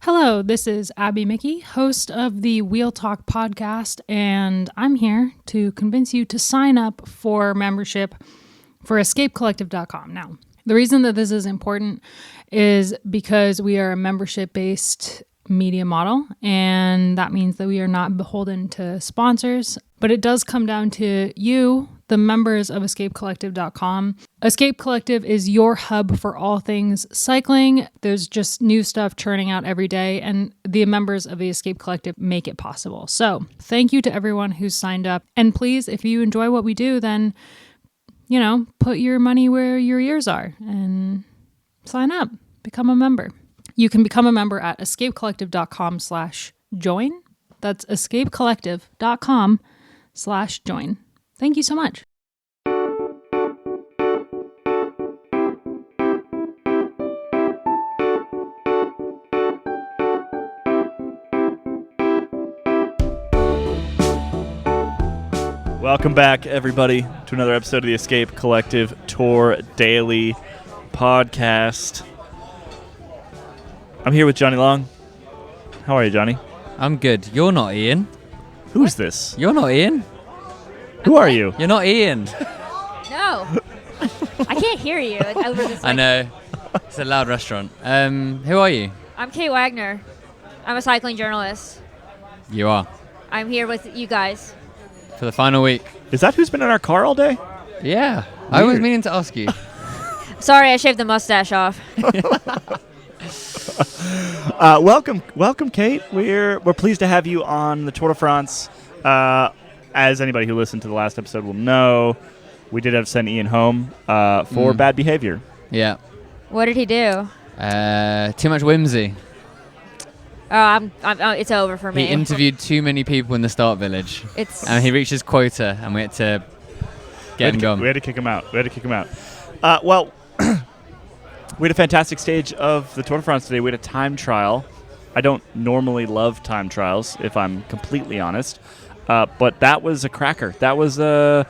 Hello, this is Abby Mickey, host of the Wheel Talk podcast, and I'm here to convince you to sign up for membership for escapecollective.com. Now, the reason that this is important is because we are a membership-based media model, and that means that we are not beholden to sponsors, but it does come down to you, the members of escapecollective.com. Escape Collective is your hub for all things cycling. There's just new stuff churning out every day, and the members of the Escape Collective make it possible. So thank you to everyone who's signed up. And please, if you enjoy what we do, then, put your money where your ears are and sign up, become a member. You can become a member at escapecollective.com/join. That's escapecollective.com/join. Thank you so much. Welcome back, everybody, to another episode of the Escape Collective Tour Daily Podcast. I'm here with Johnny Long. How are you, Johnny? I'm good. You're not Ian. Who's this? You're not Ian. Who are you? You're not Ian. No. I can't hear you over this. I know. It's a loud restaurant. Who are you? I'm Kate Wagner. I'm a cycling journalist. You are. I'm here with you guys. For the final week. Is that who's been in our car all day? Yeah. I was meaning to ask you. Sorry, I shaved the mustache off. Welcome, Kate. We're pleased to have you on the Tour de France. As anybody who listened to the last episode will know, we did have to send Ian home for bad behavior. Yeah. What did he do? Too much whimsy. Oh, it's over for me. He interviewed too many people in the start village. And he reached his quota, and we had to get him gone. We had to kick him out. Well, we had a fantastic stage of the Tour de France today. We had a time trial. I don't normally love time trials, if I'm completely honest. But that was a cracker. That was it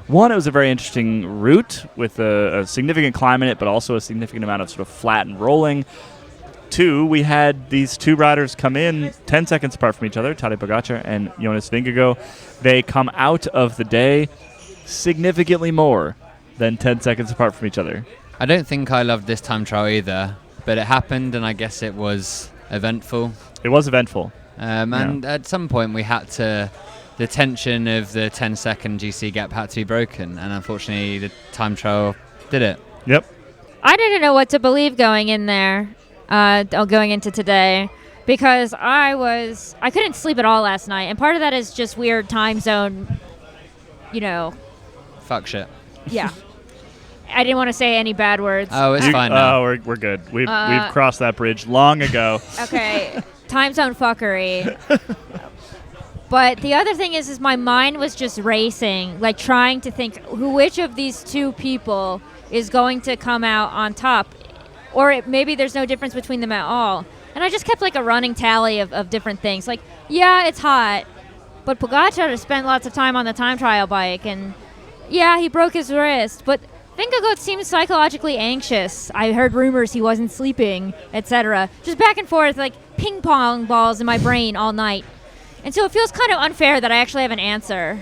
was a very interesting route with a significant climb in it, but also a significant amount of sort of flat and rolling. Two, we had these two riders come in 10 seconds apart from each other, Tadej Pogačar and Jonas Vingegaard. They come out of the day significantly more than 10 seconds apart from each other. I don't think I loved this time trial either, but it happened, and I guess it was eventful. It was eventful. And at some point we had to... The tension of the 10-second GC gap had to be broken, and unfortunately the time trial did it. Yep. I didn't know what to believe going in there, going into today, because I couldn't sleep at all last night, and part of that is just weird time zone, Fuck shit. Yeah. I didn't want to say any bad words. Oh, it's fine now. Oh, we're good. We've crossed that bridge long ago. Okay. Time zone fuckery. But the other thing is my mind was just racing, like trying to think which of these two people is going to come out on top, or maybe there's no difference between them at all. And I just kept like a running tally of different things. Like, yeah, it's hot, but Pogačar has spent lots of time on the time trial bike, and yeah, he broke his wrist, but Vingegaard seems psychologically anxious. I heard rumors he wasn't sleeping, etc. Just back and forth, like ping pong balls in my brain all night. And so it feels kind of unfair that I actually have an answer.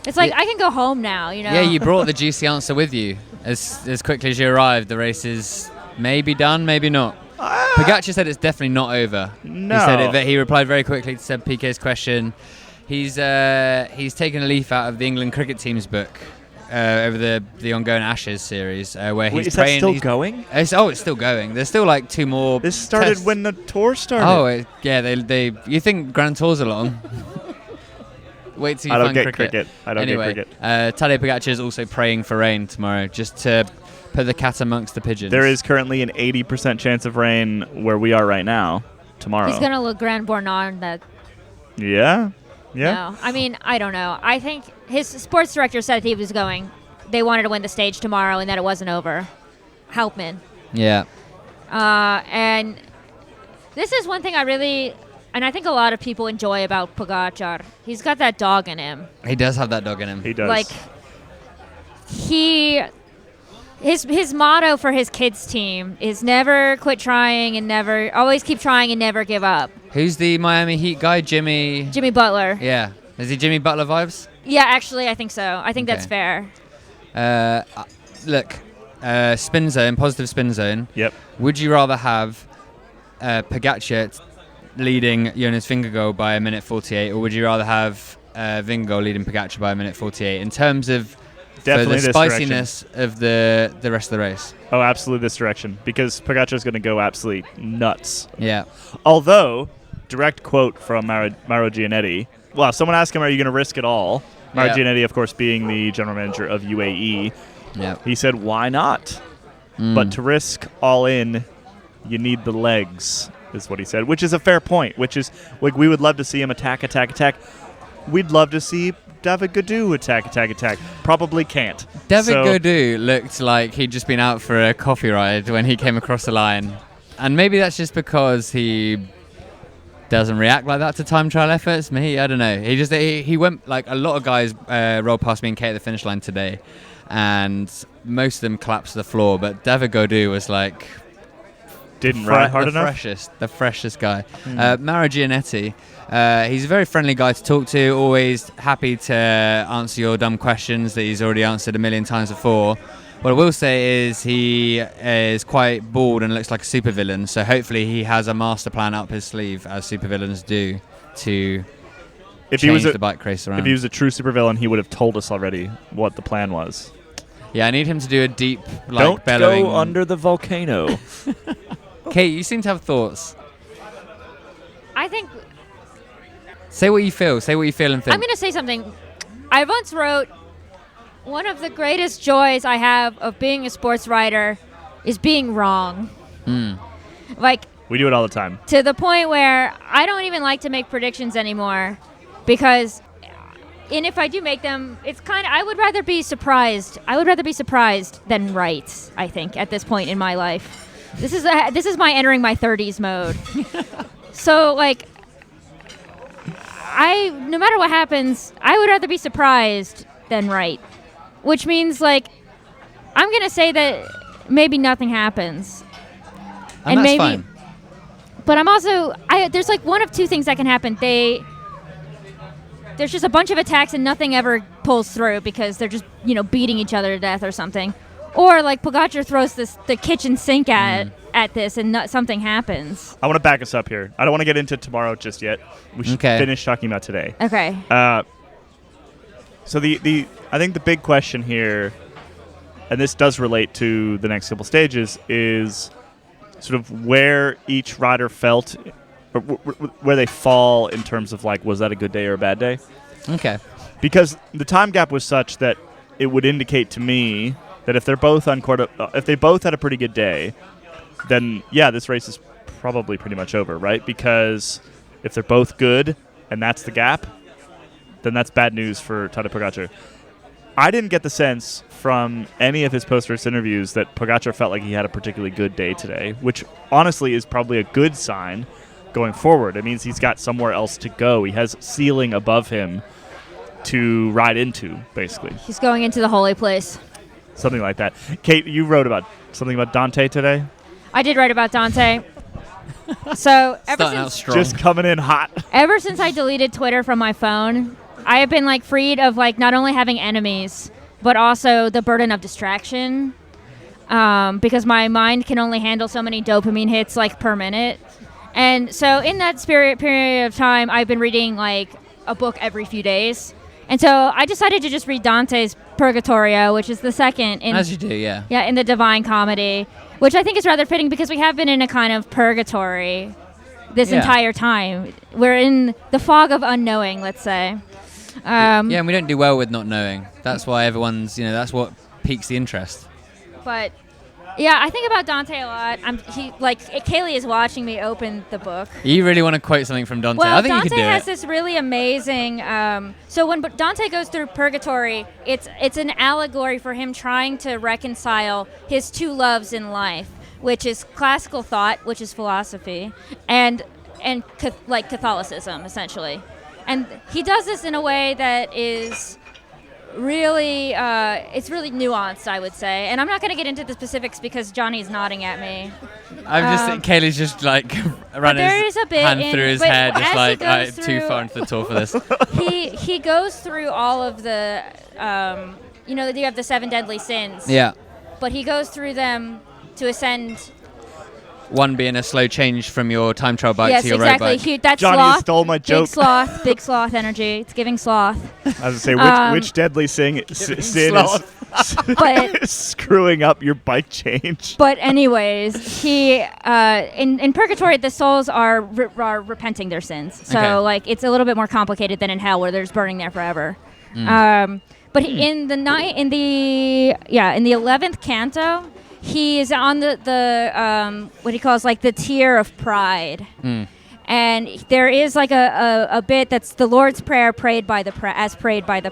It's like, I can go home now, Yeah, you brought the GC answer with you. As quickly as you arrived, the race is maybe done, maybe not. Pogačar said it's definitely not over. No. He said he replied very quickly to Seb Piquet's question. He's taken a leaf out of the England cricket team's book over the ongoing Ashes series, where he's is praying. That still going? It's still going. There's still like two more. This started tests. when the tour started. Oh, yeah. They you think Grand Tour's along? Wait till you find cricket. I don't get cricket. Tadej Pogačar is also praying for rain tomorrow, just to put the cat amongst the pigeons. There is currently an 80% chance of rain where we are right now. Tomorrow. He's gonna look Grand Bournon that. Yeah. No, I mean, I don't know. I think his sports director said he was going. They wanted to win the stage tomorrow and that it wasn't over. Hauptmann. Yeah. And this is one thing I really, and I think a lot of people enjoy about Pogačar. He's got that dog in him. He does have that dog in him. He does. Like, he his motto for his kids team is never quit trying and always keep trying and never give up. Who's the Miami Heat guy? Jimmy Butler. Yeah. Is he Jimmy Butler vibes? Yeah, actually, I think so. I think that's Okay. fair. Look, spin zone, positive spin zone. Yep. Would you rather have Pogačar leading Jonas Vingegaard by a minute 48, or would you rather have Vingegaard leading Pogačar by a minute 48? In terms of Definitely the this spiciness of the rest of the race. Oh, absolutely this direction, because Pogačar is going to go absolutely nuts. Yeah. Although, direct quote from Mauro Gianetti. Well, someone asked him, are you going to risk it all? Mauro Yeah. Gianetti, of course, being the general manager of UAE. Yeah. He said, why not? But to risk all in, you need the legs, is what he said, which is a fair point, which is, like, we would love to see him attack. We'd love to see David Gaudu attack. Probably can't. David So- Gaudu looked like he'd just been out for a coffee ride when he came across the line. And maybe that's just because he doesn't react like that to time trial efforts. Maybe, I don't know. He went, like, a lot of guys rolled past me and Kate at the finish line today, and most of them collapsed to the floor, but David Gaudu was like Didn't ride hard enough? the freshest guy. Mauro Gianetti, he's a very friendly guy to talk to, always happy to answer your dumb questions that he's already answered a million times before. What I will say is he is quite bald and looks like a supervillain, so hopefully he has a master plan up his sleeve, as supervillains do, to change the bike race around. If he was a true supervillain, he would have told us already what the plan was. Yeah, I need him to do a deep, like, Don't bellowing. go under the volcano. Kate, you seem to have thoughts. I think Say what you feel. Say what you feel and think. I'm going to say something. I once wrote, one of the greatest joys I have of being a sports writer is being wrong. Like, We do it all the time. to the point where I don't even like to make predictions anymore, because, and if I do make them, it's kind of, I would rather be surprised than right, I think, at this point in my life. This is my entering my 30s mode. So, like, no matter what happens, I would rather be surprised than right. Which means, like, I'm going to say that maybe nothing happens. and that's fine. But I'm also, there's like one of two things that can happen. There's just a bunch of attacks and nothing ever pulls through because they're just, beating each other to death or something. Or like Pogačar throws the kitchen sink at this and something happens. I want to back us up here. I don't want to get into tomorrow just yet. We should finish talking about today. Okay. So I think the big question here, and this does relate to the next couple stages, is sort of where each rider felt, or where they fall in terms of, like, was that a good day or a bad day? Okay. Because the time gap was such that it would indicate to me that if they're both if they both had a pretty good day, then yeah, this race is probably pretty much over, right? Because if they're both good and that's the gap, then that's bad news for Tadej Pogačar. I didn't get the sense from any of his post-race interviews that Pogačar felt like he had a particularly good day today, which honestly is probably a good sign going forward. It means he's got somewhere else to go. He has ceiling above him to ride into, basically. He's going into the holy place. Something like that. Kate, you wrote about something about Dante today? I did write about Dante. So Starting out strong. Just coming in hot. ever since I deleted Twitter from my phone, I have been, like, freed of, like, not only having enemies, but also the burden of distraction, because my mind can only handle so many dopamine hits, like, per minute. And so in that period of time, I've been reading, like, a book every few days. And so I decided to just read Dante's Purgatorio, which is the second in, As you do, yeah. yeah, in the Divine Comedy, which I think is rather fitting because we have been in a kind of purgatory this entire time. We're in the fog of unknowing, let's say. Yeah, and we don't do well with not knowing. That's why everyone's, that's what piques the interest. But yeah, I think about Dante a lot. Caley is watching me open the book. You really want to quote something from Dante? Well, I think Dante you could do has it. this really amazing. So when Dante goes through purgatory, it's an allegory for him trying to reconcile his two loves in life, which is classical thought, which is philosophy, and Catholicism, essentially. And he does this in a way that is really, it's really nuanced, I would say. And I'm not going to get into the specifics because Jonny's nodding at me. I'm just Caley's just like running his hand through his hair, just like too far into the tour for this. He goes through all of the, you have the 7 deadly sins. Yeah. But he goes through them to ascend. One being a slow change from your time trial bike to your road bike. Yes, exactly. That's Jonny, sloth. you stole my joke. Big sloth energy. It's giving sloth. I was going to say, which deadly sin is screwing up your bike change? But anyways, he in purgatory, the souls are repenting their sins. So like it's a little bit more complicated than in hell, where they're just burning there forever. But in the 11th canto, he is on the what he calls like the tier of pride. And there is like a bit that's the Lord's Prayer prayed by the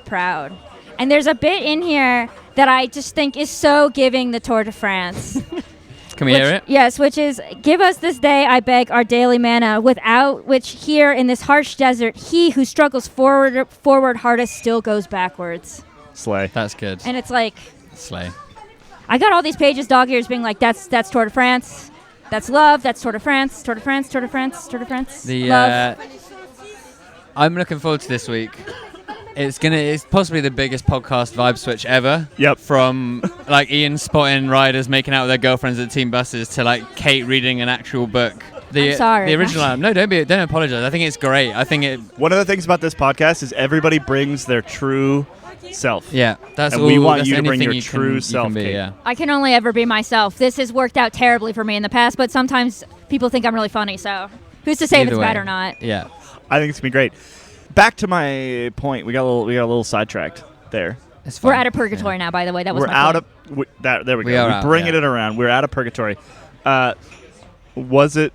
proud. And there's a bit in here that I just think is so giving the Tour de France. Can we hear it? Yes, which is, give us this day, I beg, our daily manna, without which here in this harsh desert, he who struggles forward hardest still goes backwards. Slay. That's good. And it's like... Slay. I got all these pages, dog ears, being like, that's Tour de France, that's love, that's Tour de France, Tour de France, Tour de France, Tour de France, love. I'm looking forward to this week. It's possibly the biggest podcast vibe switch ever. Yep. From like Ian spotting riders making out with their girlfriends at team buses to like Kate reading an actual book. I'm sorry. The original. No, don't apologize. I think it's great. One of the things about this podcast is everybody brings their true self. Yeah, and we want you to bring your true self. Yeah. I can only ever be myself. This has worked out terribly for me in the past, but sometimes people think I'm really funny. So who's to say if it's bad or not? Yeah, I think it's gonna be great. Back to my point, we got a little sidetracked there. We're out of purgatory now, by the way. That was we're my out point. of there we go. We're bringing it around. We're out of purgatory. Was it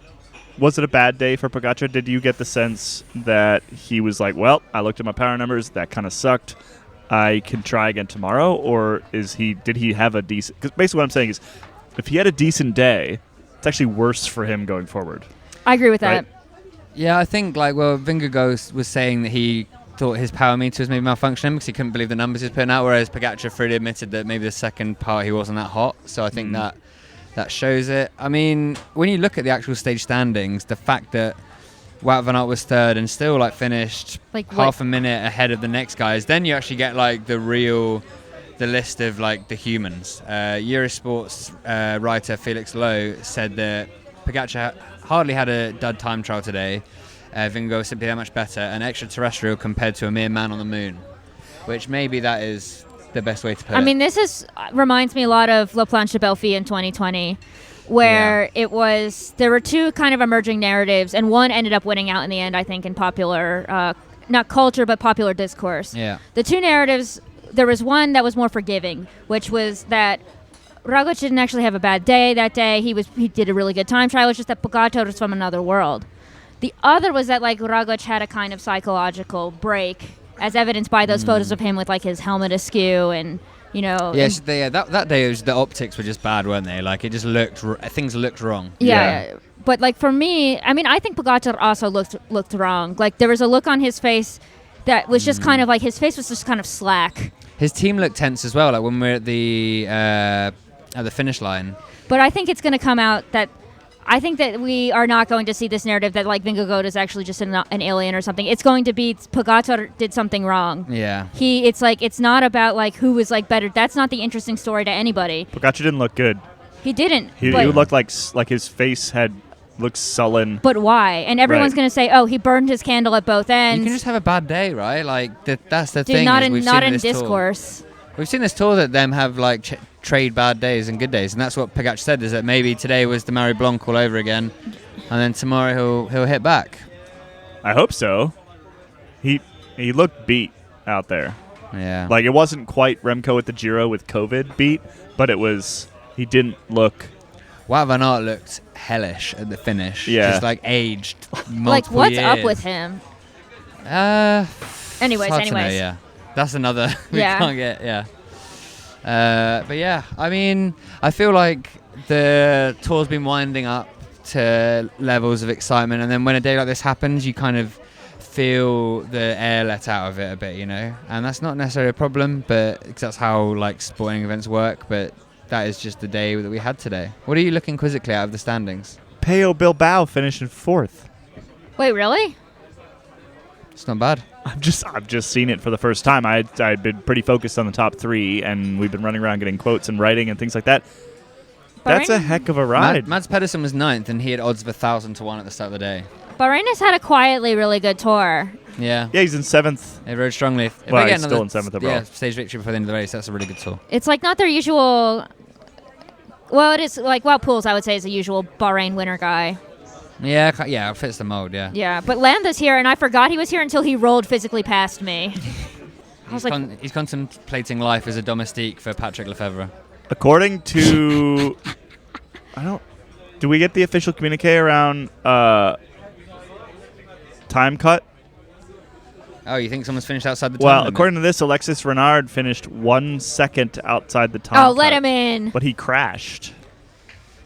a bad day for Pogačar? Did you get the sense that he was like, well, I looked at my power numbers, that kind of sucked, I can try again tomorrow? Or did he have a decent... Because basically what I'm saying is, if he had a decent day, it's actually worse for him going forward. I agree with that. Right? Yeah, I think Vingegaard was saying that he thought his power meter was maybe malfunctioning because he couldn't believe the numbers he was putting out, whereas Pogačar freely admitted that maybe the second part he wasn't that hot. So I think that shows it. I mean, when you look at the actual stage standings, the fact that Wout van Aert was third and still like finished like half a minute ahead of the next guys, then you actually get like the list of like the humans. Eurosport's writer Felix Lowe said that Pogačar hardly had a dud time trial today. Vingegaard was simply that much better and extraterrestrial compared to a mere man on the moon, which maybe that is the best way to put it. I mean, this reminds me a lot of La Planche de Belfi in 2020, where there were two kind of emerging narratives, and one ended up winning out in the end, I think, in popular, not culture, but popular discourse. Yeah. The two narratives, there was one that was more forgiving, which was that Roglic didn't actually have a bad day that day. He did a really good time trial. It's just that Pogačar was from another world. The other was that like Roglic had a kind of psychological break, as evidenced by those photos of him with like his helmet askew and Yes, that day the optics were just bad, weren't they? Like it just things looked wrong. Yeah. But like for me, I mean, I think Pogačar also looked wrong. Like there was a look on his face that was just kind of like his face was just kind of slack. His team looked tense as well. Like when we're at the finish line. But I think it's going to come out that I think that we are not going to see this narrative that like Vingegaard is actually just an alien or something. It's going to be Pogačar did something wrong. Yeah. It's not about like who was like better. That's not the interesting story to anybody. Pogačar didn't look good. He didn't. He looked like his face looked sullen. But why? And everyone's going to say, "Oh, he burned his candle at both ends." You can just have a bad day, right? Like that's the Dude, thing. Not in discourse. We've seen this tour that them have like trade bad days and good days, and that's what Pogačar said, is that maybe today was the Marie Blanc all over again, and then tomorrow he'll hit back. I hope so. He looked beat out there. Yeah. Like it wasn't quite Remco at the Giro with COVID beat, but he didn't look. Wout van Aert looked hellish at the finish. Yeah. Just like aged multiple like what's years. up with him? Anyways. Yeah. That's another. We can't get. Yeah. But yeah, I mean, I feel like the tour's been winding up to levels of excitement, and then when a day like this happens, you kind of feel the air let out of it a bit, and that's not necessarily a problem, but cause that's how like sporting events work. But that is just the day that we had today. What are you looking quizzically out of the standings? Pello Bilbao finished in 4th. Wait, really? It's not bad. I've just seen it for the first time. I'd been pretty focused on the top 3, and we've been running around getting quotes and writing and things like that. That's a heck of a ride. Mads Pedersen was 9th, and he had odds of 1,000 to 1 at the start of the day. Bahrain has had a quietly really good tour. Yeah. Yeah, he's in 7th. They rode strongly. If Well, they get he's still in 7th overall. Yeah, stage victory before the end of the race. That's a really good tour. It's like not their usual. Well, it is like Wout Poels, I would say, is a usual Bahrain winner guy. Yeah, it fits the mold. Yeah. Yeah, but Landa's here, and I forgot he was here until he rolled physically past me. He's contemplating life as a domestique for Patrick Lefevre. According to, do we get the official communique around time cut? Oh, you think someone's finished outside the time Well, limit? according to this, Alexis Renard finished 1 second outside the time. Oh, let cut, him in. But he crashed.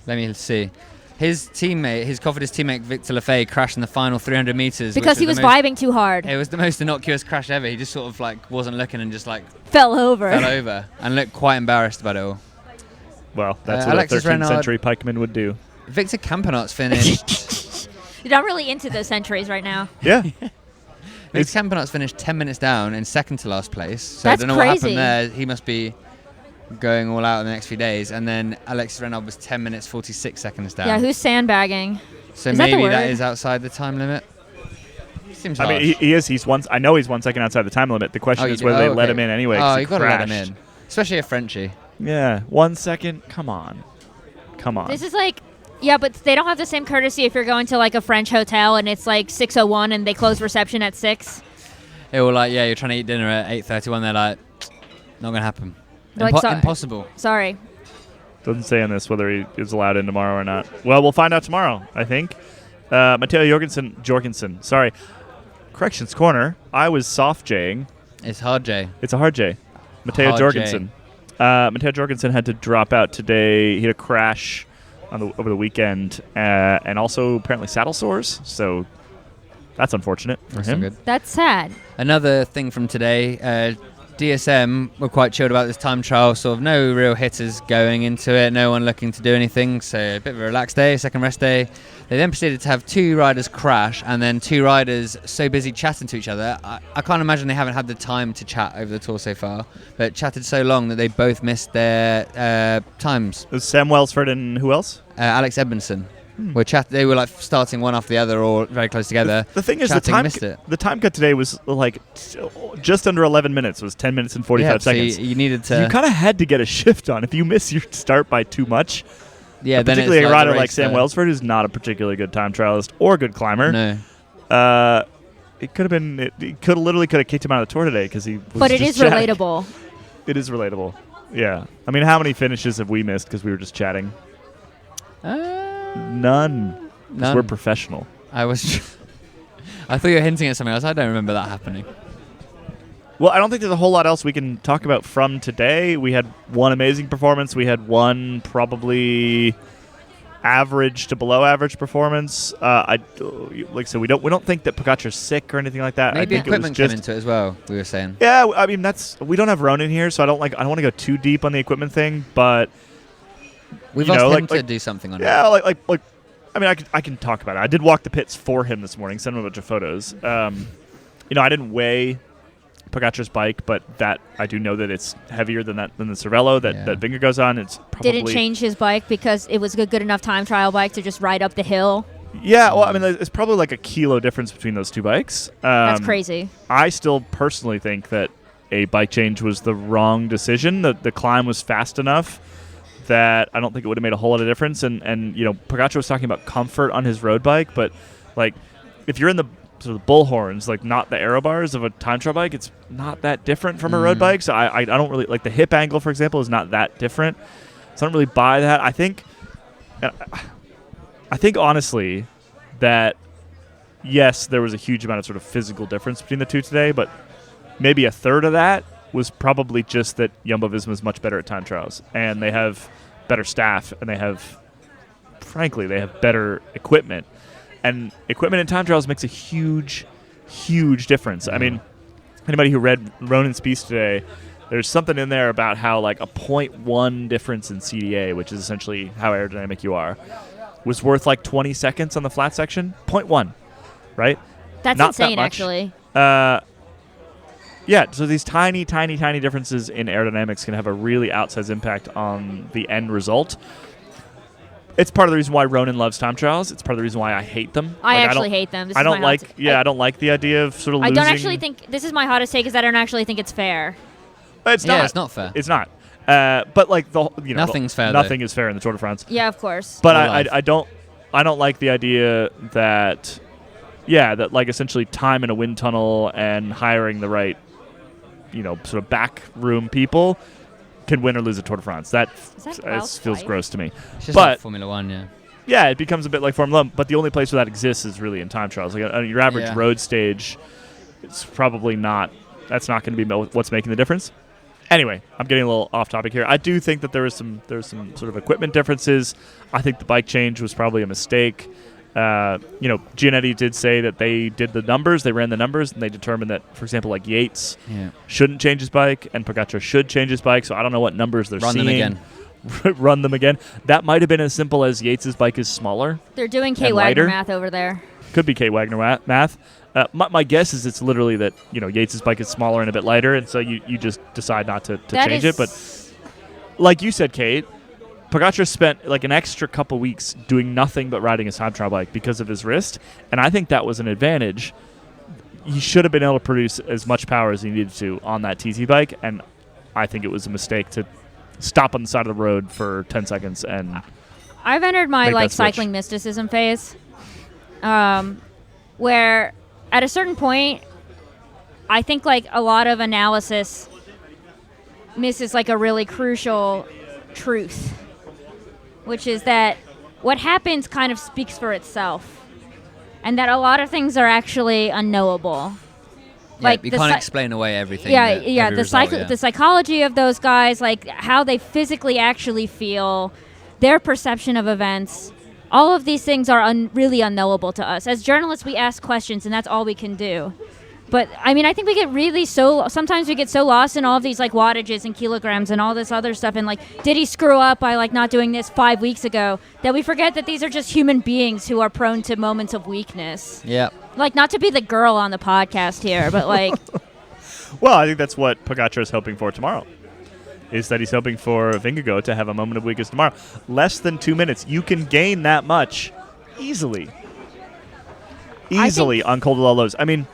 Let me see. His Cofidis teammate Victor Lefay crashed in the final 300 meters Because he was vibing too hard. It was the most innocuous crash ever. He just sort of like wasn't looking and just like Fell over and looked quite embarrassed about it all. Well, that's what Alexis a 13th Renard, century pikeman would do. Victor Campenaerts finished. I'm really into those centuries right now. Yeah. Victor Campenaerts finished 10 minutes down in second to last place. So That's I don't know crazy. what happened there. He must be going all out in the next few days. And then Alexis Renard was 10 minutes 46 seconds down. Yeah, who's sandbagging? So Is that the maybe that word? is outside the time limit. Seems I harsh. mean, he is. I know he's 1 second outside the time limit. The question is whether they let him in anyway. Oh, he you got to let him crashed. in. Especially a Frenchie. Yeah, 1 second. Come on. This is like, yeah, but they don't have the same courtesy if you're going to like a French hotel and it's like 6:01 and they close reception at 6. It will like, yeah, you're trying to eat dinner at 8:31. They're like, not gonna happen. Like, Impossible. Sorry. Doesn't say in this whether he is allowed in tomorrow or not. Well, we'll find out tomorrow, I think. Matteo Jorgensen. Sorry. Corrections corner. I was soft Jing. It's hard, Jay. It's a hard J. Matteo Hard Jorgensen. Matteo Jorgensen had to drop out today. He had a crash over the weekend, and also apparently saddle sores. So that's unfortunate for That's him. not good. That's sad. Another thing from today, DSM were quite chilled about this time trial, sort of no real hitters going into it, no one looking to do anything, so a bit of a relaxed day, second rest day. They then proceeded to have 2 riders crash and then 2 riders so busy chatting to each other. I can't imagine they haven't had the time to chat over the tour so far, but chatted so long that they both missed their times. It was Sam Welsford and who else? Alex Edmondson. They were like starting one after the other or very close together. The thing is, missed it. the time cut today was like just under 11 minutes. It was 10 minutes and 45 seconds. So you needed to... You kind of had to get a shift on. If you miss your start by too much, yeah, then particularly it's a rider the like race Sam Welsford, who's not a particularly good time trialist or good climber. No. It could have been. It could literally have kicked him out of the tour today because he. Was But it just is chatting. relatable. It is relatable. Yeah. I mean, how many finishes have we missed because we were just chatting? None. Because we're professional. I thought you were hinting at something else. I don't remember that happening. Well, I don't think there's a whole lot else we can talk about from today. We had one amazing performance. We had one probably average to below average performance. Like I said, we don't think that Pogačar's sick or anything like that. Maybe I think equipment it was came just into it as well. We were saying. Yeah, I mean we don't have Ronan here, so I don't want to go too deep on the equipment thing, but We've you asked know, him to do something on it. yeah, like I mean, I can talk about it. I did walk the pits for him this morning, sent him a bunch of photos. I didn't weigh Pogačar's bike, but that I do know that it's heavier than the Cervelo that Vingegaard goes on. It's probably Did it change his bike because it was a good enough time trial bike to just ride up the hill? Yeah, well, I mean, it's probably like a kilo difference between those two bikes. That's crazy. I still personally think that a bike change was the wrong decision. The climb was fast enough that I don't think it would have made a whole lot of difference. And Pogačar was talking about comfort on his road bike, but like if you're in the sort of bullhorns, like not the aero bars of a time trial bike, it's not that different from a road bike. So I don't really like the hip angle, for example, is not that different. So I don't really buy that. I think honestly that yes, there was a huge amount of sort of physical difference between the two today, but maybe a third of that was probably just that Jumbo-Visma is much better at time trials, and they have better staff, and they have better equipment. And equipment in time trials makes a huge, huge difference. I mean, anybody who read Ronan's piece today, there's something in there about how like a 0.1 difference in CDA, which is essentially how aerodynamic you are, was worth like 20 seconds on the flat section. 0.1, right? That's Not insane, that much. actually. Yeah, so these tiny, tiny, tiny differences in aerodynamics can have a really outsized impact on the end result. It's part of the reason why Ronan loves time trials. It's part of the reason why I hate them. I actually hate them. I don't like. I don't like the idea of sort of losing. I don't actually think this is my hottest take. Is I don't actually think it's fair. It's not. Yeah, it's not fair. It's not. But like nothing's fair. Nothing is fair in the Tour de France. Yeah, of course. But I don't like the idea that that like essentially time in a wind tunnel and hiring the right sort of back room people can win or lose a Tour de France. That feels gross to me. It's just like Formula One, yeah. Yeah, it becomes a bit like Formula 1, but the only place where that exists is really in time trials. Like your average road stage, it's probably not. That's not going to be what's making the difference. Anyway, I'm getting a little off topic here. I do think that there's some sort of equipment differences. I think the bike change was probably a mistake. Giannetti did say that they did the numbers, they ran the numbers, and they determined that, for example, like Yates shouldn't change his bike and Pogačar should change his bike. So I don't know what numbers they're seeing. Run them again. That might have been as simple as Yates' bike is smaller. They're doing K. Wagner math over there. Could be K. Wagner math. My guess is it's literally that Yates' bike is smaller and a bit lighter, and so you just decide not to change it. But like you said, Kate, Pogačar spent like an extra couple weeks doing nothing but riding his time trial bike because of his wrist, and I think that was an advantage. He should have been able to produce as much power as he needed to on that TT bike, and I think it was a mistake to stop on the side of the road for 10 seconds. And I've entered my cycling mysticism phase, where at a certain point, I think like a lot of analysis misses like a really crucial truth, which is that what happens kind of speaks for itself, and that a lot of things are actually unknowable. Yeah, like you can't explain away everything. The psychology of those guys, like how they physically actually feel, their perception of events, all of these things are really unknowable to us. As journalists, we ask questions, and that's all we can do. But, I mean, I think we get sometimes we get so lost in all of these, like, wattages and kilograms and all this other stuff, and, like, did he screw up by, like, not doing this 5 weeks ago, that we forget that these are just human beings who are prone to moments of weakness. Yeah. Like, not to be the girl on the podcast here, but, like... Well, I think that's what Pogačar is hoping for tomorrow, is that he's hoping for Vingegaard to have a moment of weakness tomorrow. Less than 2 minutes. You can gain that much easily. Easily on Col de I mean...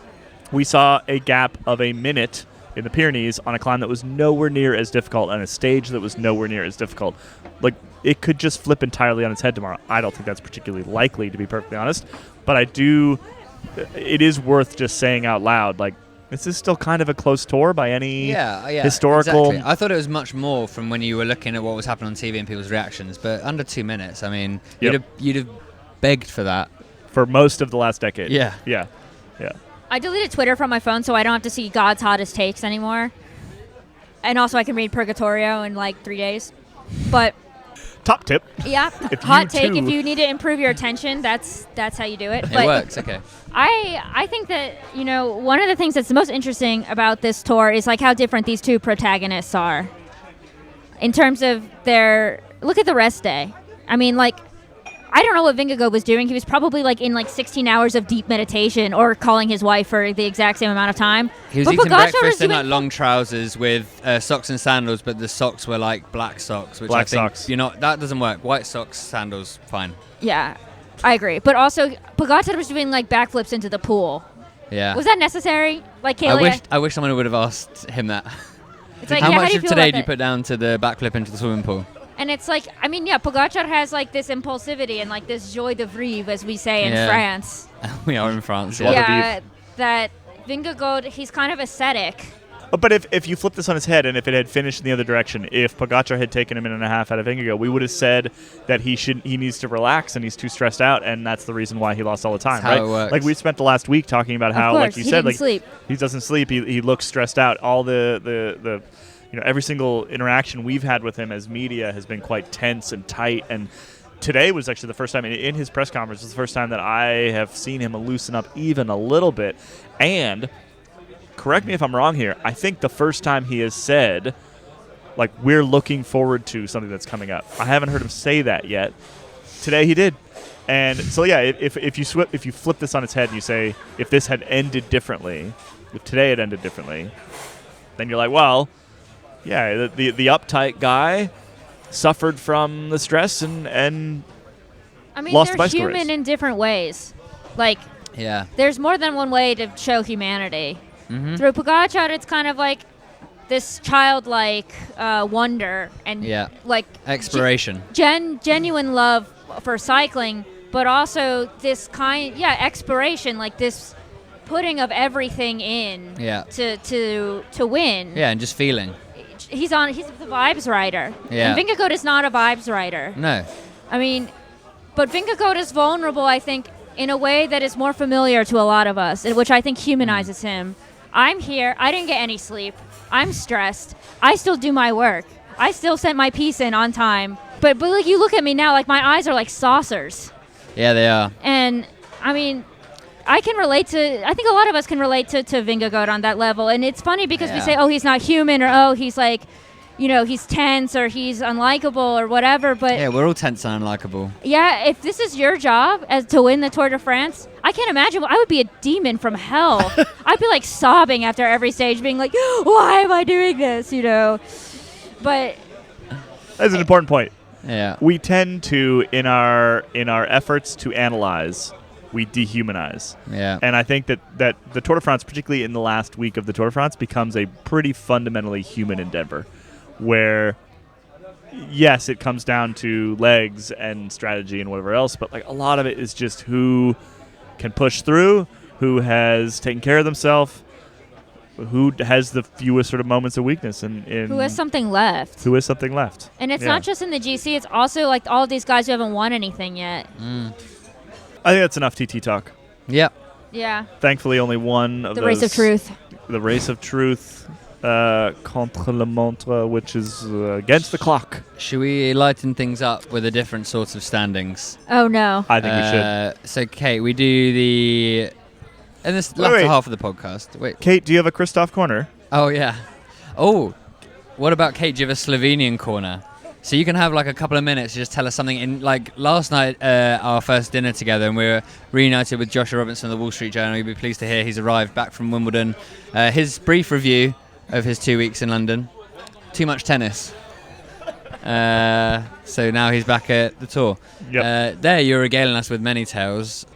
We saw a gap of a minute in the Pyrenees on a climb that was nowhere near as difficult and a stage that was nowhere near as difficult. Like, it could just flip entirely on its head tomorrow. I don't think that's particularly likely, to be perfectly honest. But it is worth just saying out loud, like, this is still kind of a close tour by any historical... Exactly. I thought it was much more from when you were looking at what was happening on TV and people's reactions, but under 2 minutes, I mean, you'd have begged for that. For most of the last decade. Yeah. Yeah. I deleted Twitter from my phone so I don't have to see God's hottest takes anymore. And also I can read Purgatorio in like 3 days. But top tip. Yeah. Hot take. If you need to improve your attention, that's how you do it. It works, okay. I think that, one of the things that's the most interesting about this tour is like how different these two protagonists are. In terms of look at the rest day. I mean, like, I don't know what Vingegaard was doing. He was probably like in like 16 hours of deep meditation or calling his wife for the exact same amount of time. He was eating breakfast in like long trousers with socks and sandals, but the socks were like black socks, which socks. That doesn't work. White socks, sandals, fine. Yeah, I agree. But also, Pogačar was doing like backflips into the pool. Yeah. Was that necessary? Like Caley? I wish someone would have asked him that. It's like, how much of today do you put down to the backflip into the swimming pool? And it's like, I mean, Pogačar has like this impulsivity and like this joie de vivre, as we say in France. We are in France. Yeah, that Vingegaard, he's kind of ascetic. But if you flip this on his head and if it had finished in the other direction, if Pogačar had taken a minute and a half out of Vingegaard, we would have said that he needs to relax and he's too stressed out, and that's the reason why he lost all the time, that's right? How it works. Like we spent the last week talking about how, like you said, like sleep. He doesn't sleep. He looks stressed out. All the every single interaction we've had with him as media has been quite tense and tight, and today was actually the first time in his press conference. Was the first time that I have seen him loosen up even a little bit. And correct me if I'm wrong here. I think the first time he has said, like, we're looking forward to something that's coming up. I haven't heard him say that yet. Today he did. And so, yeah, if you flip this on its head and you say, if this had ended differently, if today had ended differently, then you're like, well, yeah, the uptight guy suffered from the stress and I mean, lost the they're bicycle human race. in different ways. Like, Yeah. there's more than one way to show humanity. Mm-hmm. Through Pogačar, it's kind of like this childlike wonder and Yeah. like Exploration. genuine love for cycling, but also this exploration, like this putting of everything in Yeah. to win. Yeah, and just feeling. He's the vibes rider. Yeah. And Vingegaard is not a vibes rider. No. I mean, but Vingegaard is vulnerable, I think, in a way that is more familiar to a lot of us, which I think humanizes him. I'm here. I didn't get any sleep. I'm stressed. I still do my work. I still sent my piece in on time. But like, you look at me now, like my eyes are like saucers. Yeah, they are. And I mean, I think a lot of us can relate to Vingegaard on that level. And it's funny because we Yeah. say, oh, he's not human, or oh, he's like, he's tense, or he's unlikable, or whatever. But Yeah, we're all tense and unlikable. yeah, if this is your job as to win the Tour de France, I can't imagine. I would be a demon from hell. I'd be like sobbing after every stage, being like, why am I doing this? But That's an important point. Yeah. We tend to, in our efforts to analyze, we dehumanize. Yeah. And I think that the Tour de France, particularly in the last week of the Tour de France, becomes a pretty fundamentally human endeavor, where, yes, it comes down to legs and strategy and whatever else, but like a lot of it is just who can push through, who has taken care of themselves, who has the fewest sort of moments of weakness, and who has something left? Who has something left. And it's Yeah. not just in the GC, it's also like all of these guys who haven't won anything yet. I think that's enough TT talk. Yep. Yeah. Thankfully, only one of The those. race of truth. The race of truth, contre la montre, which is against the clock. Should we lighten things up with a different sorts of standings? Oh, no. I think we should. So, Kate, we do the... In this latter wait. half of the podcast. Wait. Kate, do you have a Christoph corner? Oh, yeah. Oh, what about Kate? Do you have a Slovenian corner? So you can have like a couple of minutes to just tell us something. In like last night, our first dinner together, and we were reunited with Joshua Robinson of the Wall Street Journal. You'll be pleased to hear he's arrived back from Wimbledon. His brief review of his 2 weeks in London. Too much tennis. So now he's back at the Tour. Yep. There, you're regaling us with many tales.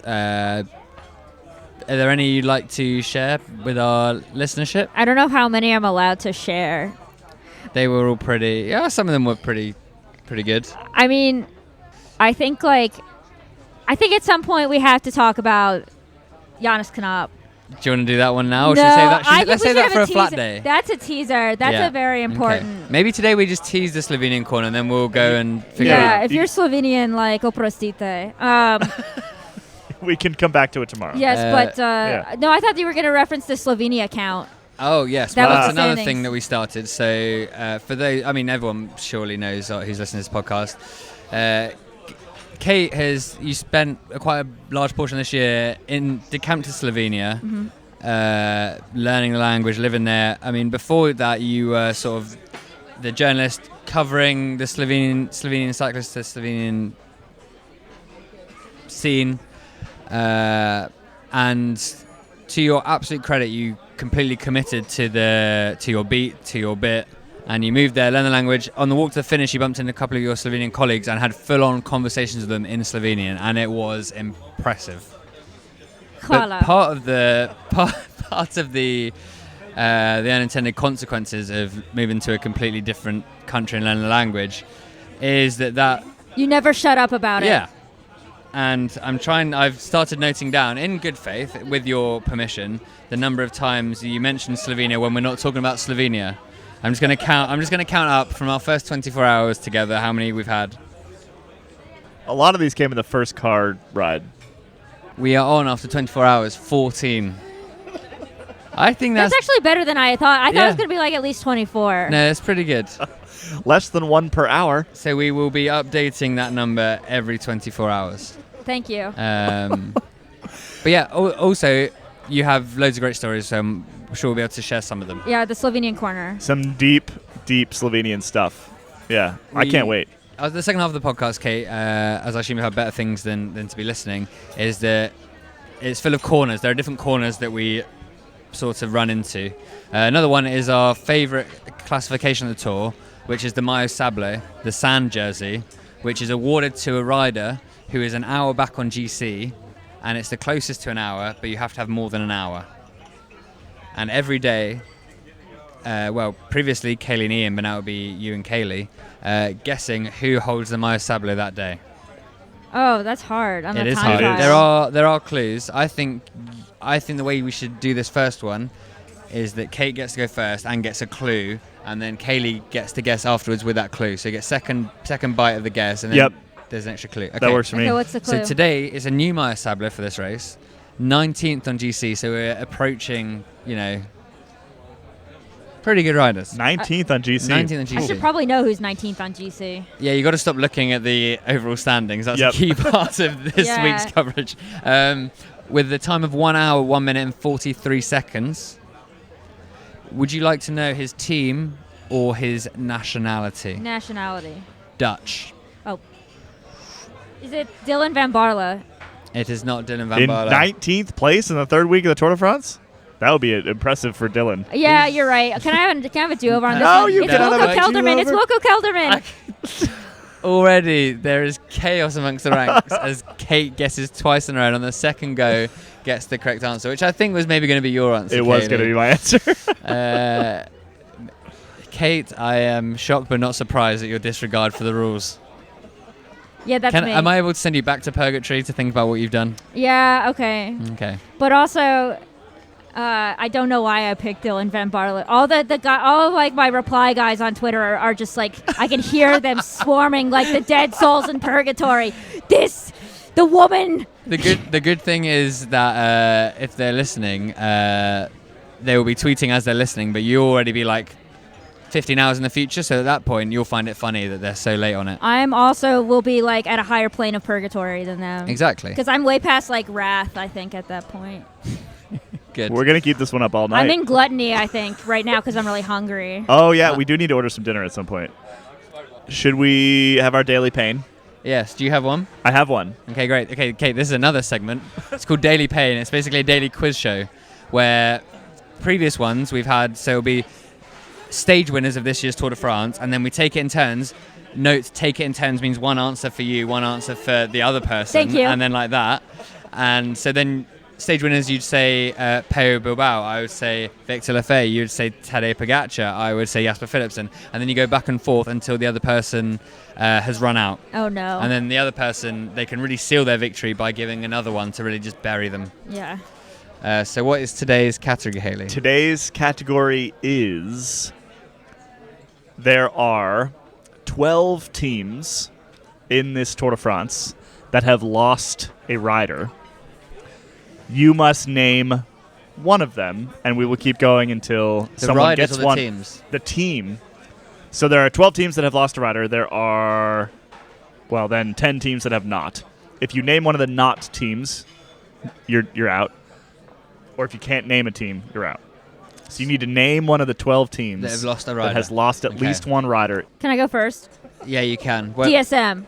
Are there any you'd like to share with our listenership? I don't know how many I'm allowed to share. They were all pretty... Yeah, some of them were pretty good. I mean, I think at some point we have to talk about Jonas Knopp. Do you want to do that one now? Or No, should we save that? I think Let's we save should that have for a flat teaser. day. That's a teaser. That's Yeah. a very important. Okay. Maybe today we just tease the Slovenian corner and then we'll go and figure Yeah, out. if you're Slovenian, like oprostite. We can come back to it tomorrow. Yes, but yeah. no, I thought you were going to reference the Slovenia account. Oh, yes. That Well, was that's the another standings. thing that we started. So for those... I mean, everyone surely knows who's listening to this podcast. Kate you spent quite a large portion this year decamped to Slovenia, learning the language, living there. I mean, before that, you were sort of the journalist covering the Slovenian cyclists, the Slovenian scene. And to your absolute credit, you completely committed to your beat, to your bit, and you moved there, learned the language. On the walk to the finish, you bumped into a couple of your Slovenian colleagues and had full-on conversations with them in Slovenian, and it was impressive. Hvala. But part of the unintended consequences of moving to a completely different country and learning the language is that You never shut up about it. yeah. And I've started noting down, in good faith, with your permission, the number of times you mentioned Slovenia when we're not talking about Slovenia. I'm just going to count up from our first 24 hours together how many we've had. A lot of these came in the first car ride. We are on, after 24 hours, 14. I think That's actually better than I thought. I thought it Yeah. was going to be like at least 24. No, it's pretty good. Less than 1 per hour. So we will be updating that number every 24 hours. Thank you. But yeah, also you have loads of great stories, so I'm sure we'll be able to share some of them. Yeah, the Slovenian corner. Some deep Slovenian stuff. Yeah, I can't wait. The second half of the podcast, Kate, as I assume you have better things than to be listening, is that it's full of corners. There are different corners that we sort of run into. Another one is our favourite classification of the tour, which is the Maillot Sable, the sand jersey, which is awarded to a rider who is an hour back on GC, and it's the closest to an hour, but you have to have more than an hour. And every day, previously Caley and Ian, but now it would be you and Caley, guessing who holds the Maillot Sable that day. Oh, that's hard. It is hard. There are clues. I think the way we should do this first one is that Kate gets to go first and gets a clue, and then Caley gets to guess afterwards with that clue. So you get second bite of the guess, and then there's an extra clue. Okay. That works for me. Okay, what's the clue? So today is a new Maillot Sable for this race, 19th on GC. So we're approaching, pretty good riders. 19th on GC. 19th on GC. I should probably know who's 19th on GC. Yeah, you got to stop looking at the overall standings. That's a key part of this week's coverage. With the time of 1 hour, 1 minute and 43 seconds, would you like to know his team or his nationality? Nationality. Dutch. Oh. Is it Dylan van Baarle? It is not Dylan van In Baarle. 19th place in the third week of the Tour de France? That would be impressive for Dylan. Yeah, you're right. Can I have a do-over on this No, one? you It's cannot Wilco have a Kelderman. It's do-over. Wilco Kelderman. Already, there is chaos amongst the ranks as Kate guesses twice in a row, and on the second go gets the correct answer, which I think was maybe going to be your answer. It was going to be my answer. Kate, I am shocked but not surprised at your disregard for the rules. Yeah, that's me. Am I able to send you back to purgatory to think about what you've done? Yeah, okay. Okay. But also, I don't know why I picked Dylan van Baarle. All like my reply guys on Twitter are just like, I can hear them swarming like the dead souls in purgatory. The woman. The good thing is that if they're listening, they will be tweeting as they're listening, but you'll already be like 15 hours in the future, so at that point you'll find it funny that they're so late on it. Will be like at a higher plane of purgatory than them. Exactly. Because I'm way past like wrath, I think, at that point. Good. We're going to keep this one up all night. I'm in gluttony, I think, right now because I'm really hungry. Oh, yeah, we do need to order some dinner at some point. Should we have our daily pain? Yes. Do you have one? I have one. Okay, great. Okay, Kate, this is another segment. It's called Daily Pain. It's basically a daily quiz show where previous ones we've had, so it'll be stage winners of this year's Tour de France, and then we take it in turns. Note, take it in turns means one answer for you, one answer for the other person. Thank you. And then like that. And so then stage winners, you'd say Peo Bilbao. I would say Victor Lafay. You'd say Tadej Pogačar. I would say Jasper Philipsen. And then you go back and forth until the other person has run out. Oh, no. And then the other person, they can really seal their victory by giving another one to really just bury them. Yeah. So what is today's category, Haley? Today's category is... There are 12 teams in this Tour de France that have lost a rider. You must name one of them, and we will keep going until someone gets one. Teams? The team. So there are 12 teams that have lost a rider. There are, 10 teams that have not. If you name one of the not teams, you're out. Or if you can't name a team, you're out. So you need to name one of the 12 teams that have lost a rider. That has lost at least one rider. Can I go first? Yeah, you can. DSM.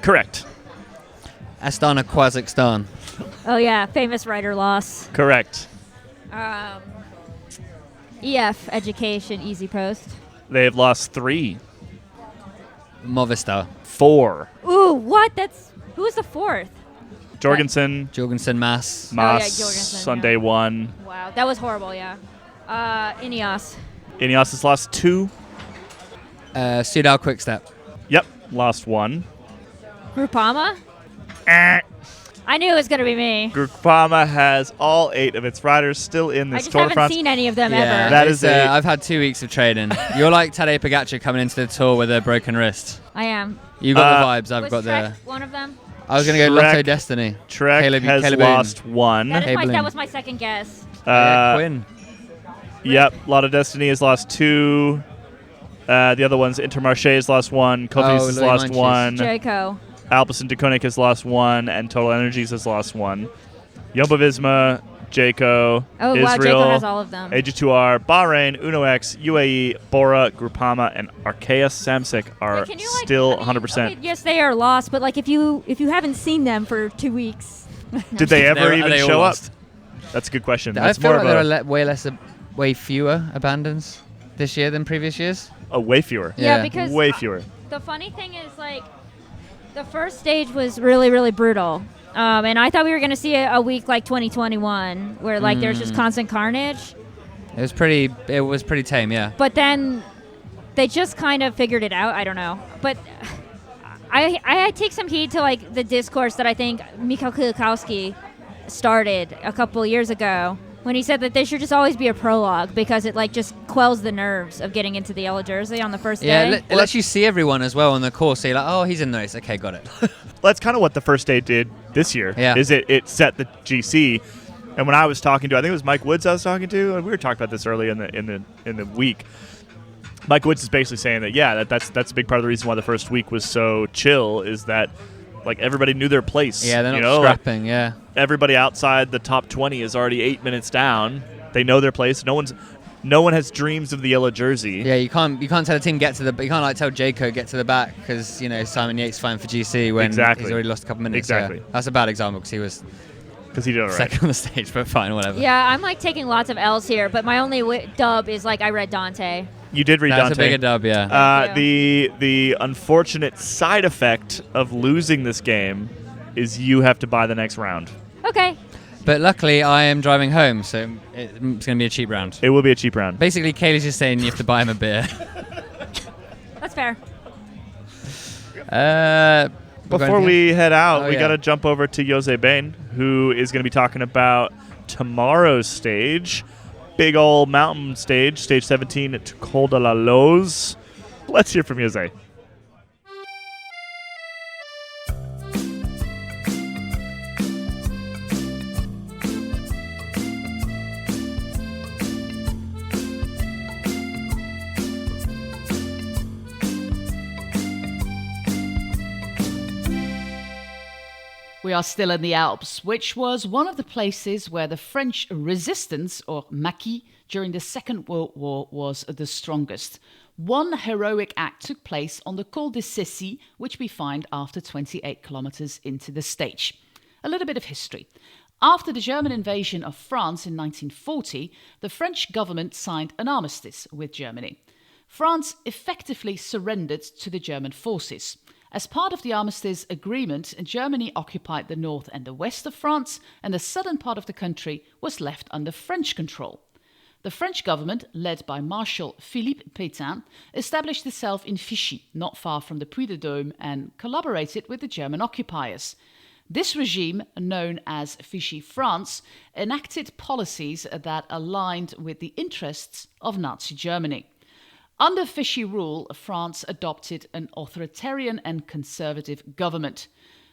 Correct. Astana Kazakhstan. Oh, yeah. Famous rider loss. Correct. EF, Education, Easy Post. They have lost 3. Movistar. 4. Ooh, what? Who was the fourth? Jorgensen. Mass. Jorgensen, Sunday 1. Wow, that was horrible, yeah. Ineos. Ineos has lost 2. Soudal Quickstep. Yep, lost 1. Groupama? I knew it was going to be me. Groupama has all 8 of its riders still in this Tour de France. I just haven't seen any of them ever. That is I've had 2 weeks of training. You're like Tadej Pogačar coming into the Tour with a broken wrist. I am. You got the vibes. I've got Trek the. one of them? I was going to go Lotto Destiny. Trek has Caleb lost 1. That was my second guess. Quinn. Yep, Lot of Destiny has lost 2. The other one's Intermarché has lost 1. Cofidis has lost Munches. 1. Jayco. Alpecin Deceuninck has lost 1, and Total Energies has lost 1. Jumbo-Visma, Jayco, Oh, Israel, wow, Jayco has all of them. AG2R, Bahrain, UNO-X, UAE, Bora, Groupama, and Arkea Samsic are Can you, still 100%. Okay, yes, they are lost, but if you haven't seen them for 2 weeks, Did they ever Are even they all show up? lost? That's a good question. I That's feel more like of there a are way fewer abandons this year than previous years. way fewer. Yeah. because Way fewer. the funny thing is the first stage was really, really brutal. And I thought we were going to see a week like 2021 where there's just constant carnage. It was pretty tame, yeah. But then they just kind of figured it out. I don't know. But I take some heed to the discourse that I think Mikhail Kwiatkowski started a couple years ago when he said that there should just always be a prologue because it just quells the nerves of getting into the yellow jersey on the first day. It lets you see everyone as well on the course. So you're like, oh, he's in the race. Okay, got it. That's kind of what the first day did this year. Yeah. Is it set the GC, and when I was talking to, I think it was Mike Woods I was talking to, and we were talking about this early in the week. Mike Woods is basically saying that that's a big part of the reason why the first week was so chill is that everybody knew their place. Yeah, they're not scrapping. Yeah. Everybody outside the top 20 is already 8 minutes down. They know their place. No one has dreams of the yellow jersey. Yeah, you can't tell a team you can't tell Jayco get to the back because Simon Yates fine for GC when he's already lost a couple minutes. Exactly. Yeah. That's a bad example because he was he did all right. second on the stage, but fine, whatever. Yeah, I'm taking lots of L's here, but my only dub is I read Dante. You did read That's Dante. a bigger dub, yeah. The unfortunate side effect of losing this game is you have to buy the next round. Okay. But luckily, I am driving home, so it's going to be a cheap round. It will be a cheap round. Basically, Caley's just saying you have to buy him a beer. That's fair. Before we head out, we yeah. got to jump over to José Been, who is going to be talking about tomorrow's stage. Big old mountain stage, stage 17 at Col de la Loze. Let's hear from José. We are still in the Alps, which was one of the places where the French resistance, or maquis, during the Second World War was the strongest. One heroic act took place on the Col de Cessy, which we find after 28 kilometers into the stage. A little bit of history. After the German invasion of France in 1940, the French government signed an armistice with Germany. France effectively surrendered to the German forces. As part of the armistice agreement, Germany occupied the north and the west of France, and the southern part of the country was left under French control. The French government, led by Marshal Philippe Pétain, established itself in Vichy, not far from the Puy-de-Dôme, and collaborated with the German occupiers. This regime, known as Vichy France, enacted policies that aligned with the interests of Nazi Germany. Under Vichy rule, France adopted an authoritarian and conservative government.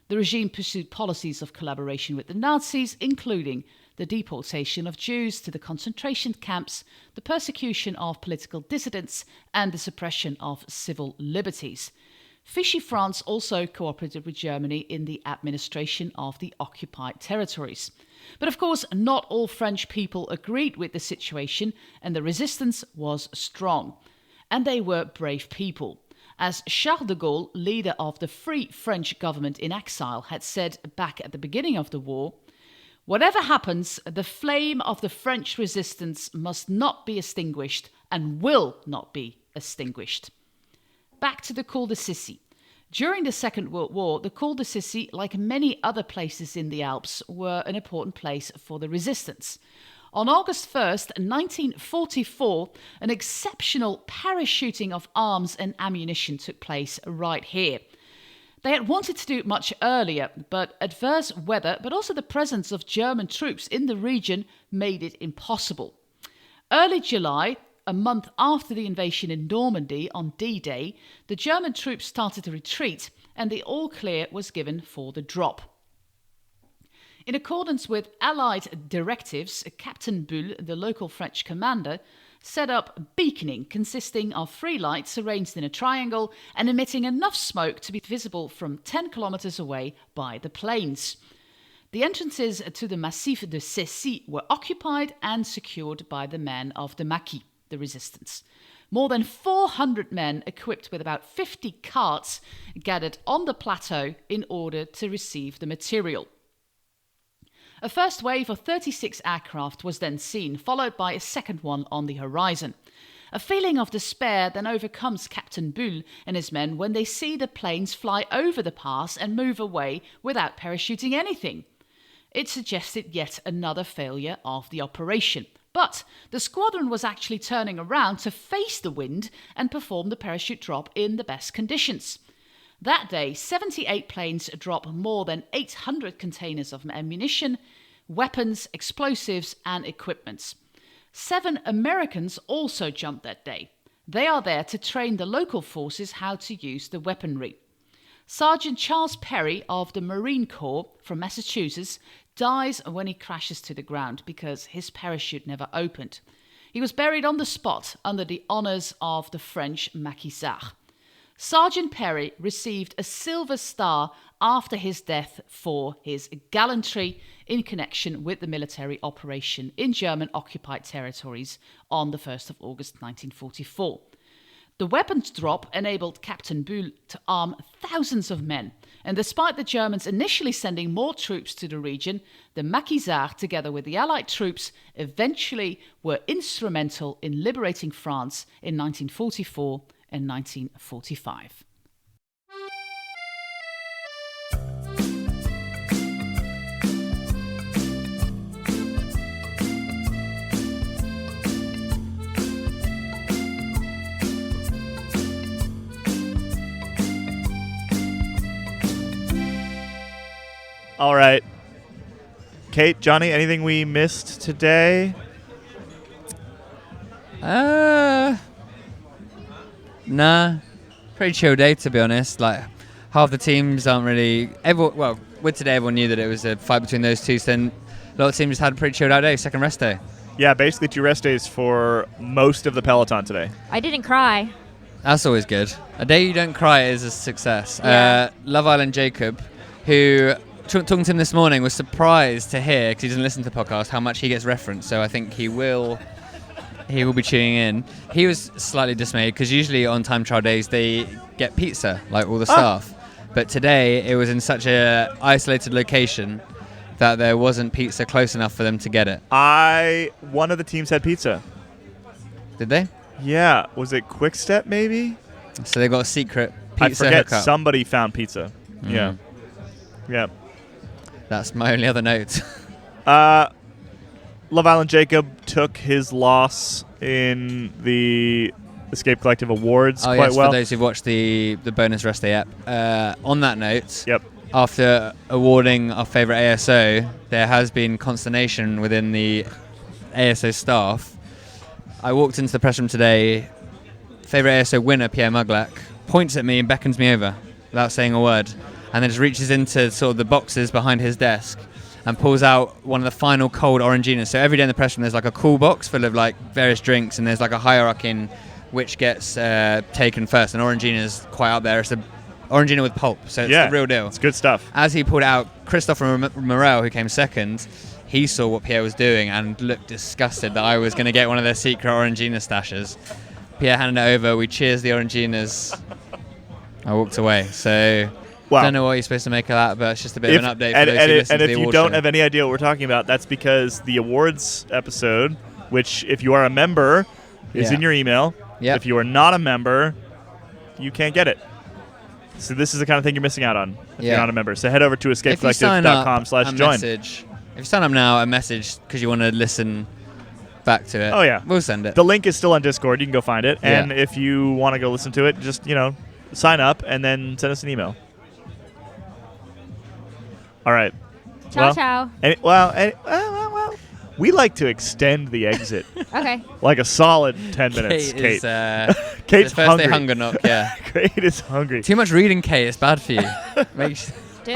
The regime pursued policies of collaboration with the Nazis, including the deportation of Jews to the concentration camps, the persecution of political dissidents, and the suppression of civil liberties. Vichy France also cooperated with Germany in the administration of the occupied territories. But of course, not all French people agreed with the situation, and the resistance was strong. And they were brave people. As Charles de Gaulle, leader of the Free French government in exile, had said back at the beginning of the war, "Whatever happens, the flame of the French resistance must not be extinguished and will not be extinguished." Back to the Col de Cessy. During the Second World War, the Col de Cessy, like many other places in the Alps, were an important place for the resistance. On August 1st, 1944, an exceptional parachuting of arms and ammunition took place right here. They had wanted to do it much earlier, but adverse weather, but also the presence of German troops in the region, made it impossible. Early July, a month after the invasion in Normandy on D-Day, the German troops started to retreat and the all-clear was given for the drop. In accordance with Allied directives, Captain Bull, the local French commander, set up beaconing consisting of 3 lights arranged in a triangle and emitting enough smoke to be visible from 10 kilometers away by the planes. The entrances to the Massif de Cessy were occupied and secured by the men of the Maquis, the resistance. More than 400 men equipped with about 50 carts gathered on the plateau in order to receive the material. A first wave of 36 aircraft was then seen, followed by a second one on the horizon. A feeling of despair then overcomes Captain Bull and his men when they see the planes fly over the pass and move away without parachuting anything. It suggested yet another failure of the operation. But the squadron was actually turning around to face the wind and perform the parachute drop in the best conditions. That day, 78 planes dropped more than 800 containers of ammunition, weapons, explosives, and equipment. 7 Americans also jumped that day. They are there to train the local forces how to use the weaponry. Sergeant Charles Perry of the Marine Corps from Massachusetts dies when he crashes to the ground because his parachute never opened. He was buried on the spot under the honours of the French maquisards. Sergeant Perry received a Silver Star after his death for his gallantry in connection with the military operation in German-occupied territories on the 1st of August 1944. The weapons drop enabled Captain Bull to arm thousands of men, and despite the Germans initially sending more troops to the region, the maquisards, together with the Allied troops, eventually were instrumental in liberating France in 1944 and 1945. All right. Kate, Johnny, anything we missed today? Nah. Pretty chill day, to be honest. Like, half the teams aren't really... with today, everyone knew that it was a fight between those two, so then a lot of teams just had a pretty chilled out day, second rest day. Yeah, basically 2 rest days for most of the peloton today. I didn't cry. That's always good. A day you don't cry is a success. Yeah. Love Island Jacob, who... talking to him this morning, was surprised to hear, because he doesn't listen to the podcast, how much he gets referenced. So I think he will be tuning in. He was slightly dismayed because usually on time trial days they get pizza, like all the staff. But today it was in such a isolated location that there wasn't pizza close enough for them to get it. One of the teams had pizza. Did they? Yeah. Was it Quick Step maybe? So they got a secret pizza I forget. hookup. Somebody found pizza. Yeah. Yeah. That's my only other note. Love Island Jacob took his loss in the Escape Collective Awards quite well. For those who've watched the bonus rest day app. On that note, yep. After awarding our favourite ASO, there has been consternation within the ASO staff. I walked into the press room today, favourite ASO winner, Pierre Muglack, points at me and beckons me over without saying a word, and then just reaches into sort of the boxes behind his desk and pulls out one of the final cold Oranginas. So every day in the press room there's like a cool box full of like various drinks, and there's like a hierarchy in which gets taken first, and Orangina's quite up there. It's a Orangina with pulp, so it's the real deal. It's good stuff. As he pulled out, Christopher Morel, who came second, he saw what Pierre was doing and looked disgusted that I was going to get one of their secret Orangina stashes. Pierre handed it over, we cheers the Oranginas. I walked away, so... Wow. I don't know what you're supposed to make of that, but it's just a bit of an update for those who listen to the award show. And if you don't have any idea what we're talking about, that's because the awards episode, which if you are a member, is in your email. Yep. If you are not a member, you can't get it. So this is the kind of thing you're missing out on if you're not a member. So head over to escapecollective.com/join. If you sign up now, a message because you want to listen back to it. Oh, yeah. We'll send it. The link is still on Discord. You can go find it. And if you want to go listen to it, just, sign up and then send us an email. All right. Ciao. Well, we like to extend the exit. Okay. Like a solid 10 minutes, Kate. Kate's hungry. First day hunger knock, yeah. Kate is hungry. Too much reading, Kate. It's bad for you. Dude,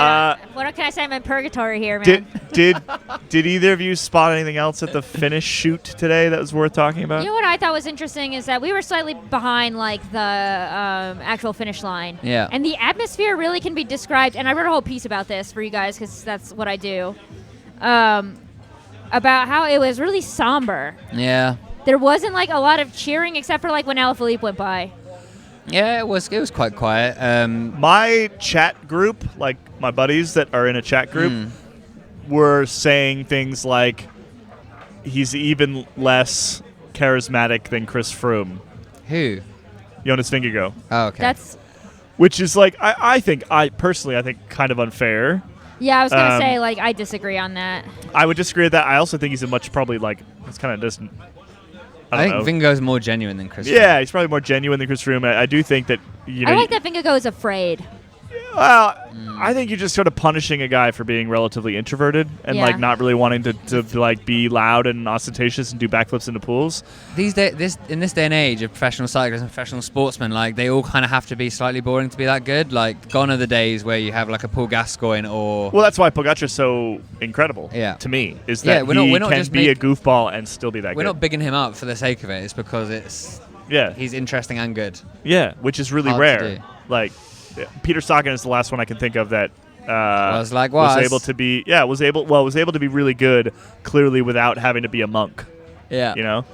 what can I say? I'm in purgatory here, man. Did either of you spot anything else at the finish shoot today that was worth talking about? You know what I thought was interesting is that we were slightly behind like the actual finish line. Yeah. And the atmosphere really can be described, and I wrote a whole piece about this for you guys because that's what I do, about how it was really somber. Yeah. There wasn't like a lot of cheering except for like when Alaphilippe went by. Yeah, it was quite quiet. My chat group, like my buddies that are in a chat group, were saying things like he's even less charismatic than Chris Froome. Who? Jonas Vingegaard. Oh, okay. That's Which is like, I personally think kind of unfair. yeah. I was gonna say like I disagree on that. I would disagree with that. I also think he's a much probably like, it's kind of just, I think know. Vingegaard's more genuine than Chris. Yeah, he's probably more genuine than Chris Froome. I do think that, you know. I like that Vingegaard is afraid. Well, I think you're just sort of punishing a guy for being relatively introverted and Yeah. like not really wanting to like be loud and ostentatious and do backflips into pools. In this day and age of professional cyclists and professional sportsmen, like they all kind of have to be slightly boring to be that good. Like gone are the days where you have like a Paul Gascoigne or. Well, that's why Pogačar's so incredible. Yeah. To me, is that we're he not can just be a goofball and still be that We're good. not bigging him up for the sake of it. It's because he's interesting and good. Yeah, which is really Hard to rare. do. Like Peter Sagan is the last one I can think of that was able to be able to be really good clearly without having to be a monk. Yeah. You know.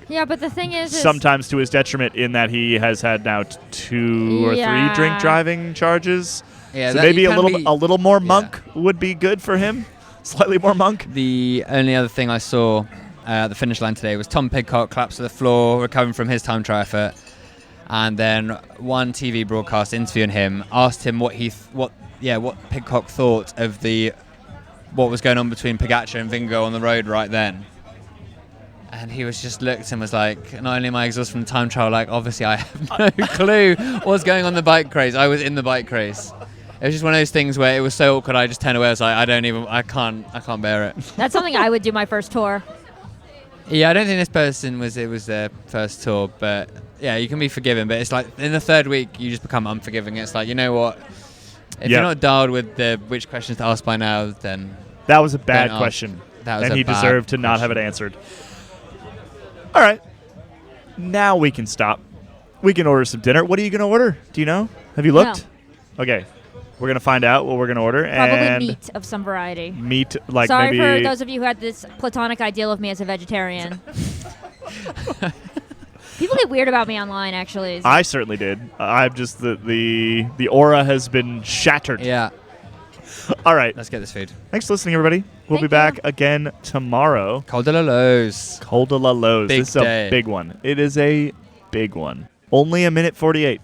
Yeah, but the thing is Sometimes to his detriment in that he has had now 2 or 3 drink driving charges. Yeah, so that maybe you a can little more monk would be good for him. Slightly more monk. The only other thing I saw at the finish line today was Tom Pidcock collapsed to the floor, recovering from his time trial effort. And then one TV broadcast interviewing him asked him what Pidcock thought of what was going on between Pogačar and Vingegaard on the road right then. And he was just looked and was like, not only am I exhausted from the time trial, like obviously I have no clue what's going on in the bike race. I was in the bike race. It was just one of those things where it was so awkward. I just turned away. I was like, I can't bear it. that's something I would do my first tour. Yeah, I don't think this person was their first tour, but yeah, you can be forgiven. But it's like in the third week, you just become unforgiving. It's like, you know what? If you're not dialed with which questions to ask by now, then that was a bad don't question. That was and he deserved to not have it answered. All right. Now we can stop. We can order some dinner. What are you going to order? Do you know? Have you looked? No. Okay. We're going to find out what we're going to order. Probably and meat of some variety. Meat, like Sorry maybe. for those of you who had this platonic ideal of me as a vegetarian. People get weird about me online, actually. I certainly did. I've just the aura has been shattered. yeah, All right. let's get this food. Thanks for listening, everybody. We'll Thank be back you. again tomorrow. Col de la Loze. Col de la Loze. Big This is a day. big one. It is a big one. Only a minute 48.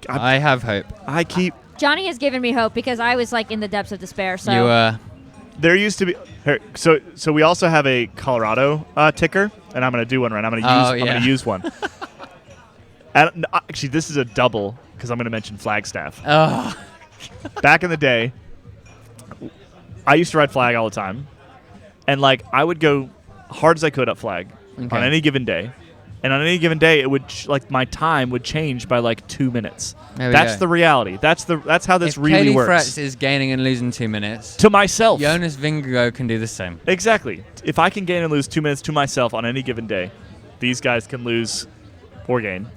I have hope. I keep. Johnny has given me hope because I was like in the depths of despair. So You There used to be. So we also have a Colorado ticker, and I'm going to do one right. I'm going to use one. And actually, this is a double because I'm going to mention Flagstaff. Oh, Back in the day, I used to ride flag all the time, and like I would go hard as I could up flag on any given day, and on any given day, it would my time would change by like 2 minutes. That's the reality. That's how this really Caley works. Fretz is gaining and losing 2 minutes. To myself. Jonas Vingegaard can do the same. Exactly. If I can gain and lose 2 minutes to myself on any given day, these guys can lose or gain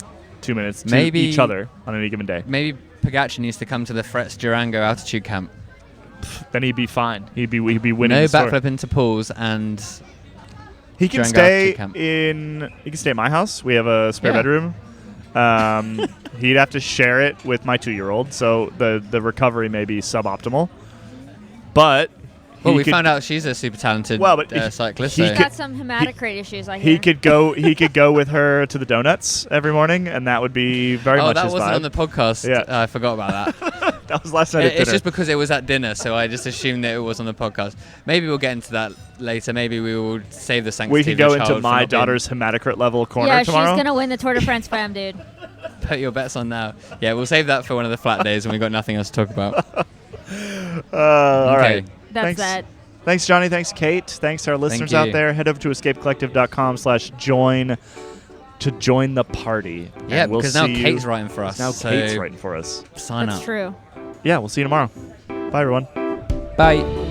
2 minutes to each other on any given day. Maybe Pogačar needs to come to the Fretz Durango altitude camp. Then he'd be fine. He'd be winning. No the story. backflip into pools and He can Durango stay altitude camp. He can stay at my house. We have a spare bedroom. He'd have to share it with my 2-year-old, so the recovery may be suboptimal. But we found out she's a super talented cyclist. She's So. got some hematocrit issues, I hear. he could go with her to the donuts every morning, and that would be very much that his wasn't vibe. on the podcast. Yeah. I forgot about that. That was last night at dinner. It's just because it was at dinner, so I just assumed that it was on the podcast. Maybe we'll get into that later. Maybe we will save the sanctity. We can go of the into child for my not being- daughter's hematocrit level corner Yeah, tomorrow. she's gonna win the Tour de France, fam, dude. Put your bets on now. Yeah, we'll save that for one of the flat days when we've got nothing else to talk about. All right. That's Thanks. that. Thanks, Johnny. Thanks, Kate. Thanks to our listeners out you. there. Head over to escapecollective.com/join to join the party. Yeah, And we'll because now see Kate's you. writing for us. Now so Kate's writing for us. Sign That's up. true. Yeah, we'll see you tomorrow. Bye, everyone. Bye.